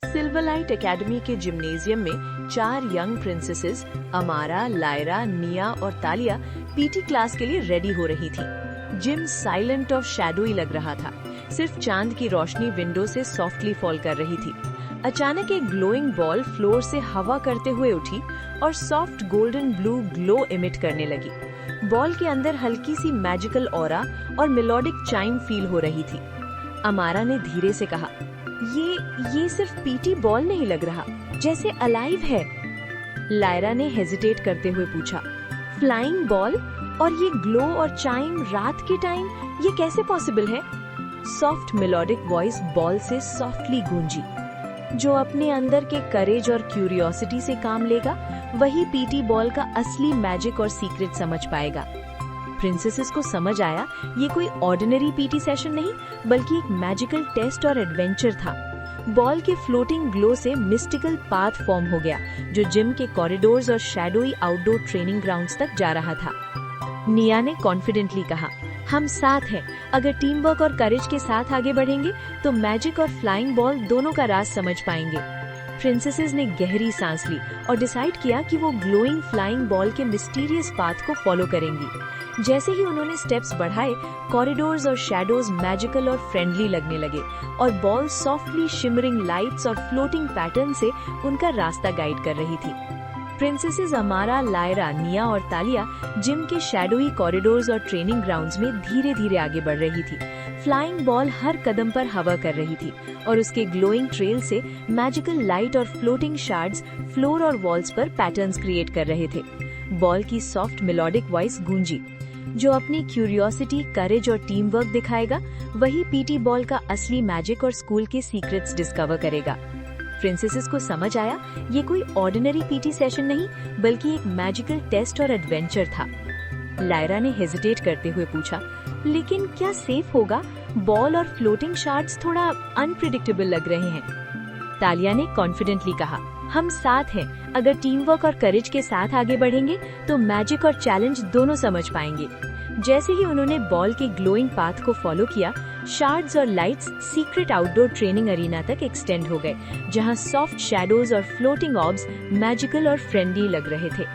Silverlight academy के gymnasium में 4 young princesses अमारा, लायरा, निया और तालिया पीटी क्लास के लिए रेडी हो रही थी। जिम साइलेंट और शैडोई लग रहा था। सिर्फ चांद की रोशनी विंडो से सॉफ्टली फॉल कर रही थी। अचानक एक ग्लोइंग बॉल फ्लोर से हवा करते हुए उठी और soft golden blue glow emit करने लगी। बॉल के अंदर हल्की सी मैजिकल ऑरा और मेलोडिक चाइम फील हो रही थी। अमारा ने धीरे से कहा, ये सिर्फ पीटी बॉल नहीं लग रहा, जैसे अलाइव है। लायरा ने हेजिटेट करते हुए पूछा, फ्लाइंग बॉल और ये ग्लो और चाइम रात के टाइम, ये कैसे पॉसिबल है? सॉफ्ट मेलोडिक वॉइस बॉल से सॉफ्टली गूंजी। जो अपने अंदर के करेज और क्यूरियोसिटी से काम लेगा, वही पीटी बॉल का असली मैजिक और सीक्रेट समझ पाएगा। प्रिंसेसेस को समझ आया ये कोई ऑर्डिनरी पीटी सेशन नहीं, बल्कि एक मैजिकल टेस्ट और एडवेंचर था। बॉल के फ्लोटिंग ग्लो से मिस्टिकल पाथ फॉर्म हो गया, जो जिम के कॉरिडोर्स और शैडोई आउटडोर ट्रेनिंग ग्राउंड्स तक जा रहा था। निया ने कॉन्फिडेंटली कहा, हम साथ हैं। अगर टीम वर्क और करेज के साथ आगे बढ़ेंगे तो मैजिक और फ्लाइंग बॉल दोनों का राज समझ पाएंगे। प्रिंसेसेस ने गहरी सांस ली और डिसाइड किया कि वो ग्लोइंग फ्लाइंग बॉल के मिस्टीरियस पाथ को फॉलो करेंगी। जैसे ही उन्होंने स्टेप्स बढ़ाए, कॉरिडोर्स और शैडोज मैजिकल और फ्रेंडली लगने लगे और बॉल सॉफ्टली शिमरिंग लाइट्स और फ्लोटिंग पैटर्न से उनका रास्ता गाइड कर रही थी। प्रिंसेसेस अमारा, लायरा, निया और तालिया जिम के शैडोई कॉरिडोर्स और ट्रेनिंग ग्राउंड्स में धीरे धीरे आगे बढ़ रही थी। फ्लाइंग बॉल हर कदम पर हवा कर रही थी और उसके ग्लोइंग ट्रेल से मैजिकल लाइट और फ्लोटिंग शार्ड्स फ्लोर और वॉल्स पर पैटर्न्स क्रिएट कर रहे थे। बॉल की सॉफ्ट मेलोडिक वॉइस गूंजी, जो अपनी क्यूरियोसिटी, करेज और टीम वर्क दिखाएगा, वही पीटी बॉल का असली मैजिक और स्कूल के सीक्रेट्स डिस्कवर करेगा। प्रिंसेसेस को समझ आया ये कोई ऑर्डिनरी पीटी सेशन नहीं, बल्कि एक मैजिकल टेस्ट और एडवेंचर था। लायरा ने हेजिटेट करते हुए पूछा, लेकिन क्या सेफ होगा? बॉल और फ्लोटिंग शार्ड्स थोड़ा अनप्रिडिक्टेबल लग रहे हैं। तालिया ने कॉन्फिडेंटली कहा, हम साथ हैं। अगर टीम वर्क और करेज के साथ आगे बढ़ेंगे तो मैजिक और चैलेंज दोनों समझ पाएंगे। जैसे ही उन्होंने बॉल के ग्लोइंग पाथ को फॉलो किया, शार्ड्स और lights secret outdoor training arena तक एक्सटेंड हो गए, जहां सॉफ्ट शैडोज और फ्लोटिंग ऑब्स मैजिकल और फ्रेंडली लग रहे थे।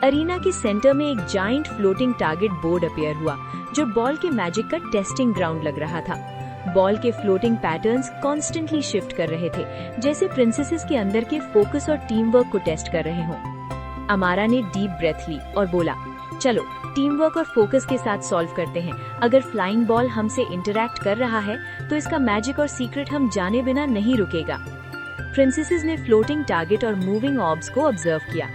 अरीना के सेंटर में एक giant floating target board appear हुआ, जो बॉल के मैजिक का टेस्टिंग ग्राउंड लग रहा था। बॉल के फ्लोटिंग पैटर्न्स कॉन्स्टेंटली शिफ्ट कर रहे थे, जैसे प्रिंसेसेस के अंदर के फोकस और टीम वर्क को टेस्ट कर रहे हों। अमारा ने डीप ब्रेथ ली और बोला, चलो टीम वर्क और फोकस के साथ सॉल्व करते हैं। अगर फ्लाइंग बॉल हमसे इंटरैक्ट कर रहा है तो इसका मैजिक और सीक्रेट हम जाने बिना नहीं रुकेगा। प्रिंसेसेस ने फ्लोटिंग टारगेट और मूविंग ऑब्स को ऑब्जर्व किया।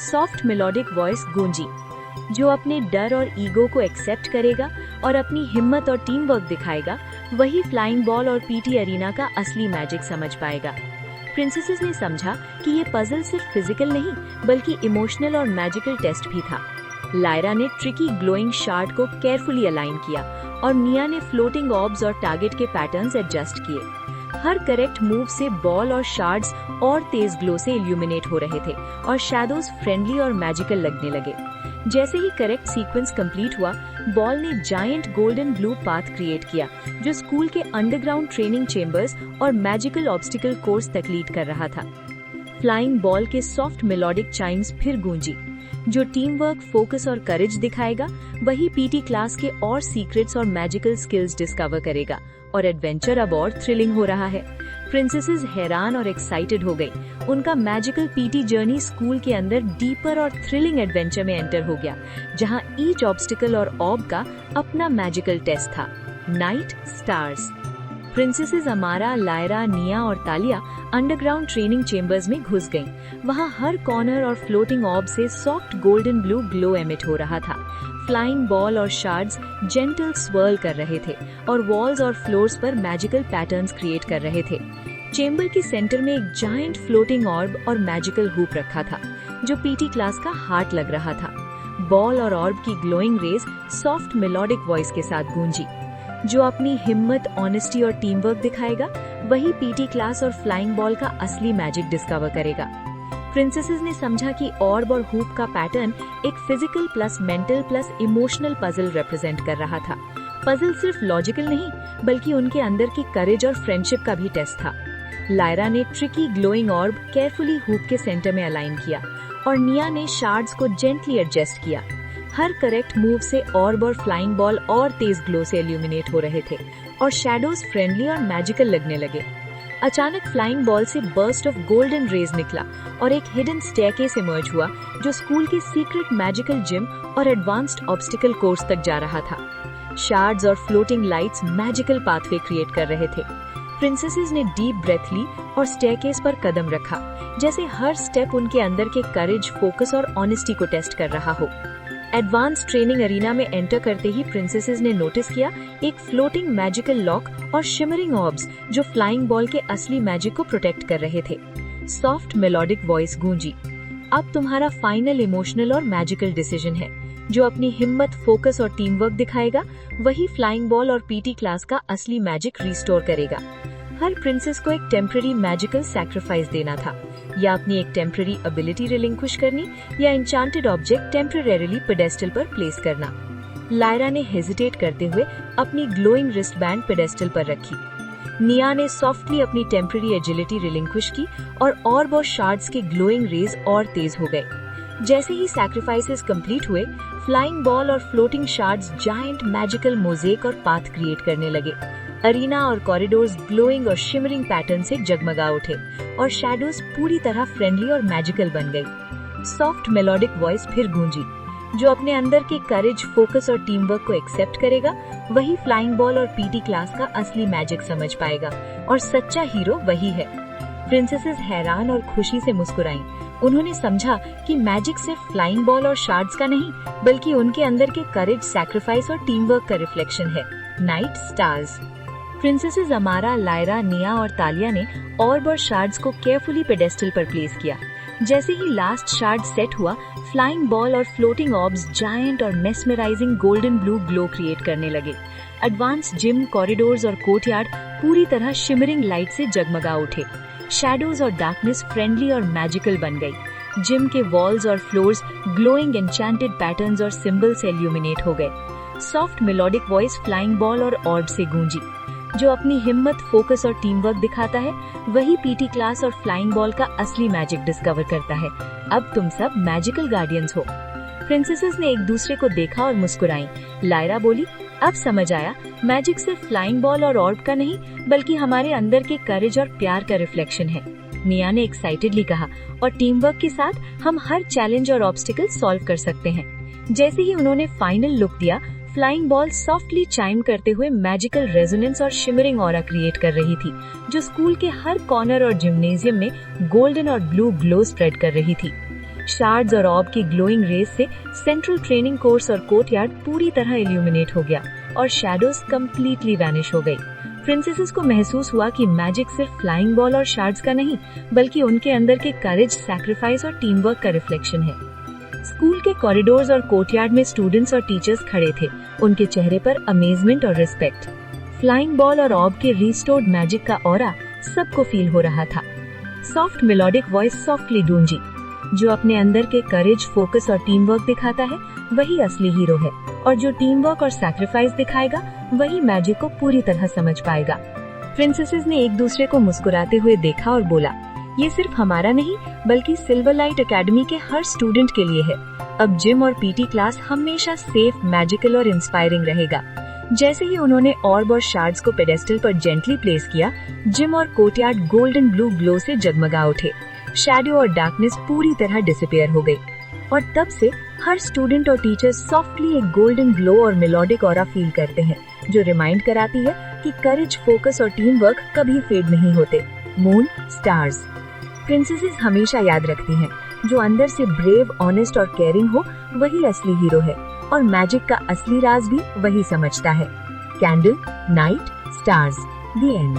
सॉफ्ट मेलोडिक वॉइस गूंजी, जो अपने डर और ईगो को एक्सेप्ट करेगा और अपनी हिम्मत और टीम वर्क दिखाएगा, वही फ्लाइंग बॉल और पीटी अरीना का असली मैजिक समझ पाएगा। प्रिंसेसेस ने समझा कि ये पजल सिर्फ फिजिकल नहीं, बल्कि इमोशनल और मैजिकल टेस्ट भी था। लायरा ने ट्रिकी ग्लोइंग शार्ड को केयरफुली अलाइन किया और निया ने फ्लोटिंग ऑब्स और टारगेट के पैटर्न्स एडजस्ट किए। हर करेक्ट मूव से बॉल और शार्ड्स और तेज ग्लो से इल्यूमिनेट हो रहे थे और शैडोज फ्रेंडली और मैजिकल लगने लगे। जैसे ही करेक्ट सीक्वेंस कंप्लीट हुआ, बॉल ने giant golden blue path create किया, जो स्कूल के अंडरग्राउंड ट्रेनिंग चेम्बर्स और मैजिकल ऑब्स्टिकल कोर्स तक लीड कर रहा था। फ्लाइंग बॉल के सॉफ्ट मेलोडिक चाइम्स फिर गूंजी, जो टीम वर्क, फोकस और करेज दिखाएगा, वही पीटी क्लास के और सीक्रेट्स और मैजिकल स्किल्स डिस्कवर करेगा। और एडवेंचर अब और थ्रिलिंग हो रहा है। प्रिंसेसेस हैरान और एक्साइटेड हो गई। उनका मैजिकल पीटी जर्नी स्कूल के अंदर डीपर और थ्रिलिंग एडवेंचर में एंटर हो गया, जहां ईच ऑब्स्टिकल और ऑब का अपना मैजिकल टेस्ट था। Night stars. प्रिंसेसेस अमारा, लायरा, निया और तालिया अंडरग्राउंड ट्रेनिंग चेम्बर्स में घुस गईं। वहां हर कॉर्नर और फ्लोटिंग ऑब से soft golden blue glow emit हो रहा था। फ्लाइंग बॉल और शार्ड्स जेंटल स्वर्ल कर रहे थे और वॉल्स और फ्लोर्स पर मैजिकल पैटर्न्स क्रिएट कर रहे थे। चेम्बर के सेंटर में एक जायंट फ्लोटिंग ऑर्ब और मैजिकल हुप रखा था, जो पीटी क्लास का हार्ट लग रहा था। बॉल और ऑर्ब की glowing rays soft melodic voice के साथ गूंजी, जो अपनी हिम्मत, ऑनेस्टी और टीम वर्क दिखाएगा, वही पीटी क्लास और फ्लाइंग बॉल का असली मैजिक डिस्कवर करेगा। प्रिंसेसेस ने समझा कि ऑर्ब और हुप का पैटर्न एक physical plus mental plus emotional puzzle represent कर रहा था। पजल सिर्फ लॉजिकल नहीं, बल्कि उनके अंदर की करेज और फ्रेंडशिप का भी टेस्ट था। लायरा ने ट्रिकी ग्लोइंग ऑर्ब केयरफुली हूप के सेंटर में अलाइन किया और निया ने शार्ड्स को जेंटली एडजस्ट किया। हर करेक्ट मूव से ऑर्ब और फ्लाइंग बॉल और तेज ग्लो से इल्यूमिनेट हो रहे थे और शैडोज फ्रेंडली और मैजिकल लगने लगे। अचानक फ्लाइंग बॉल से बर्स्ट ऑफ गोल्डन रेज निकला और एक हिडन स्टेयरकेस इमर्ज हुआ जो स्कूल के सीक्रेट मैजिकल जिम और एडवांस्ड ऑब्स्टिकल कोर्स तक जा रहा था। शार्ड्स और floating lights magical pathway create कर रहे थे। प्रिंसेसेस ने डीप ब्रेथ ली और स्टेयरकेस पर कदम रखा, जैसे हर स्टेप उनके अंदर के करेज, फोकस और ऑनेस्टी को टेस्ट कर रहा हो। एडवांस ट्रेनिंग अरीना में एंटर करते ही प्रिंसेसेस ने नोटिस किया एक फ्लोटिंग मैजिकल लॉक और शिमरिंग ऑर्ब्स जो फ्लाइंग बॉल के असली मैजिक को प्रोटेक्ट कर रहे थे। सॉफ्ट मेलोडिक वॉइस गूंजी, अब तुम्हारा फाइनल इमोशनल और मैजिकल डिसीजन है। जो अपनी हिम्मत, फोकस और टीम वर्क दिखाएगा वही फ्लाइंग बॉल और पीटी क्लास का असली मैजिक रिस्टोर करेगा। हर प्रिंसेस को एक टेम्पररी मैजिकल सैक्रिफाइस देना था, या अपनी एक टेम्पररी एबिलिटी रिलिंक्विश करनी या एन्चांटेड ऑब्जेक्ट टेम्परेरीली पेडेस्टल पर प्लेस करना। लायरा ने हेजिटेट करते हुए अपनी ग्लोइंग रिस्ट बैंड पेडेस्टल पर रखी। निया ने सॉफ्टली अपनी टेम्पररी एजिलिटी रिलिंक्विश की और ऑर्ब और शार्ड्स के ग्लोइंग रेज और तेज हो गए। जैसे ही सैक्रिफाइसेस कंप्लीट हुए, फ्लाइंग बॉल और floating shards giant magical mosaic और पाथ क्रिएट करने लगे। अरीना और कॉरिडोर्स ग्लोइंग और शिमरिंग पैटर्न से जगमगा उठे और शैडोज पूरी तरह फ्रेंडली और मैजिकल बन गई। सॉफ्ट मेलोडिक वॉइस फिर गूंजी, जो अपने अंदर के करेज, फोकस और टीम वर्क को एक्सेप्ट करेगा वही फ्लाइंग बॉल और पीटी क्लास का असली मैजिक समझ पाएगा और सच्चा हीरो वही है। प्रिंसेसेस हैरान और खुशी से मुस्कुराईं। उन्होंने समझा कि मैजिक सिर्फ फ्लाइंग बॉल और शार्ड्स का नहीं, बल्कि उनके अंदर के करेज, सैक्रिफाइस और टीम वर्क का रिफ्लेक्शन है। Night stars. प्रिंसेसेस अमारा, लायरा, निया और तालिया ने ऑर्ब और शार्ड्स को केयरफुली पेडेस्टल पर प्लेस किया। जैसे ही लास्ट शार्ड सेट हुआ, फ्लाइंग बॉल और फ्लोटिंग ऑर्ब्स जायंट और mesmerising golden blue glow create करने लगे। एडवांस जिम, कॉरिडोर्स और कोर्टयार्ड पूरी तरह शिमरिंग लाइट से जगमगा उठे। शैडोज और डार्कनेस फ्रेंडली और मैजिकल बन गई। जिम के वॉल्स और फ्लोर्स ग्लोइंग एन्चांटेड पैटर्न्स और सिंबल से इल्यूमिनेट हो गए। Soft melodic voice flying ball और ऑर्ब से गूंजी, जो अपनी हिम्मत, फोकस और टीम वर्क दिखाता है वही पीटी क्लास और फ्लाइंग बॉल का असली मैजिक डिस्कवर करता है। अब तुम सब मैजिकल गार्डियंस हो। प्रिंसेसेस ने एक दूसरे को देखा और मुस्कुराई। लायरा बोली, अब समझ आया, मैजिक सिर्फ फ्लाइंग बॉल और ऑर्ब का नहीं, बल्कि हमारे अंदर के करेज और प्यार का रिफ्लेक्शन है। निया ने एक्साइटेडली कहा, और टीम वर्क के साथ हम हर चैलेंज और ऑब्स्टिकल सॉल्व कर सकते हैं। जैसे ही उन्होंने फाइनल लुक दिया, फ्लाइंग बॉल सॉफ्टली चाइम करते हुए मैजिकल रेजोनेंस और शिमरिंग ऑरा क्रिएट कर रही थी, जो स्कूल के हर कॉर्नर और जिम्नेजियम में गोल्डन और ब्लू ग्लो स्प्रेड कर रही थी। शार्ड्स और ऑर्ब की ग्लोइंग रेज से सेंट्रल ट्रेनिंग कोर्स और कोर्टयार्ड पूरी तरह इल्यूमिनेट हो गया और शैडोज कंप्लीटली वैनिश हो गई। प्रिंसेसेस को महसूस हुआ कि मैजिक सिर्फ फ्लाइंग बॉल और शार्ड्स का नहीं, बल्कि उनके अंदर के करेज, सैक्रिफाइस और टीम वर्क का रिफ्लेक्शन है। स्कूल के कॉरिडोर्स और कोर्टयार्ड में स्टूडेंट्स और टीचर्स खड़े थे, उनके चेहरे पर अमेजमेंट और रिस्पेक्ट। फ्लाइंग बॉल और ऑर्ब के रिस्टोर्ड मैजिक का ऑरा सबको फील हो रहा था। सॉफ्ट मेलोडिक वॉइस सॉफ्टली गूंजी, जो अपने अंदर के करेज, फोकस और टीम वर्क दिखाता है वही असली हीरो है, और जो टीम वर्क और सैक्रिफाइस दिखाएगा वही मैजिक को पूरी तरह समझ पाएगा। प्रिंसेसेस ने एक दूसरे को मुस्कुराते हुए देखा और बोला, ये सिर्फ हमारा नहीं, बल्कि सिल्वर लाइट एकेडमी के हर स्टूडेंट के लिए है। अब जिम और पीटी क्लास हमेशा सेफ, मैजिकल और इंस्पायरिंग रहेगा। जैसे ही उन्होंने ऑर्ब और शार्ड्स को पेडेस्टल पर जेंटली प्लेस किया, जिम और कोर्टयार्ड गोल्डन ब्लू ग्लो से जगमगा उठे। शैडो और डार्कनेस पूरी तरह डिसअपियर हो गई, और तब से हर स्टूडेंट और टीचर सॉफ्टली एक गोल्डन ग्लो और मेलोडिक ऑरा फील करते हैं, जो रिमाइंड कराती है कि करेज, फोकस और टीम वर्क कभी फेड नहीं होते। Moon, stars. प्रिंसेसेस हमेशा याद रखती हैं, जो अंदर से ब्रेव, ऑनेस्ट और केयरिंग हो वही असली हीरो है, और मैजिक का असली राज भी वही समझता है। Candle, night, stars. The end.